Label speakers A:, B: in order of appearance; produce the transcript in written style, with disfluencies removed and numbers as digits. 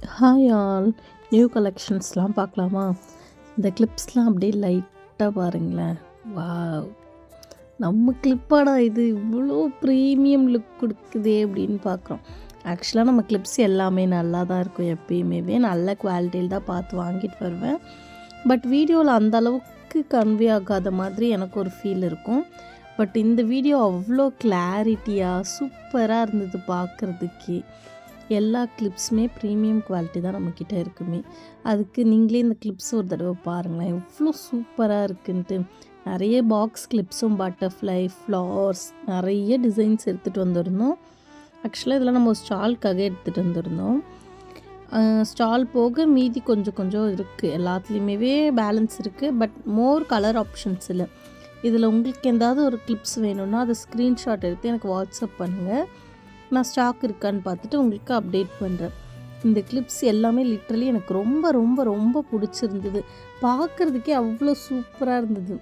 A: Hi all, new கலெக்ஷன்ஸ்லாம் பார்க்கலாமா? இந்த கிளிப்ஸ்லாம் அப்படியே லைட்டாக பாருங்களேன். வாவ்! நம்ம கிளிப்பாடா இது இவ்வளோ ப்ரீமியம் லுக் கொடுக்குதே அப்படின்னு பார்க்குறோம். ஆக்சுவலாக நம்ம கிளிப்ஸ் எல்லாமே நல்லா தான் இருக்கும். எப்பயுமே நல்ல குவாலிட்டியில் தான் பார்த்து வாங்கிட்டு வருவேன். பட் வீடியோவில் அந்த அளவுக்கு கன்வே ஆகாத மாதிரி எனக்கு ஒரு ஃபீல் இருக்கும். பட் இந்த வீடியோ அவ்வளோ கிளாரிட்டியாக சூப்பராக இருந்தது பார்க்குறதுக்கே. எல்லா கிளிப்ஸுமே ப்ரீமியம் குவாலிட்டி தான் நம்மக்கிட்ட இருக்குமே. அதுக்கு நீங்களே இந்த கிளிப்ஸ் ஒரு தடவை பாருங்களேன், எவ்வளோ சூப்பராக இருக்குன்ட்டு. நிறைய பாக்ஸ் கிளிப்ஸும் பட்டர்ஃப்ளை, ஃப்ளவர்ஸ், நிறைய டிசைன்ஸ் எடுத்துகிட்டு வந்திருந்தோம். ஆக்சுவலாக இதெல்லாம் நம்ம ஸ்டால்க்காக எடுத்துகிட்டு வந்திருந்தோம். ஸ்டால் போக மீதி கொஞ்சம் கொஞ்சம் இருக்குது. எல்லாத்துலேயுமே பேலன்ஸ் இருக்குது. பட் மோர் கலர் ஆப்ஷன்ஸ் இல்லை. இதில் உங்களுக்கு எதாவது ஒரு கிளிப்ஸ் வேணும்னா அதை ஸ்க்ரீன்ஷாட் எடுத்து எனக்கு வாட்ஸ்அப் பண்ணுங்கள். நான் ஸ்டாக் இருக்கான்னு பார்த்துட்டு உங்களுக்கு அப்டேட் பண்ணுறேன். இந்த கிளிப்ஸ் எல்லாமே லிட்ரலி எனக்கு ரொம்ப ரொம்ப ரொம்ப பிடிச்சிருந்தது. பார்க்குறதுக்கே அவ்வளோ சூப்பராக இருந்தது.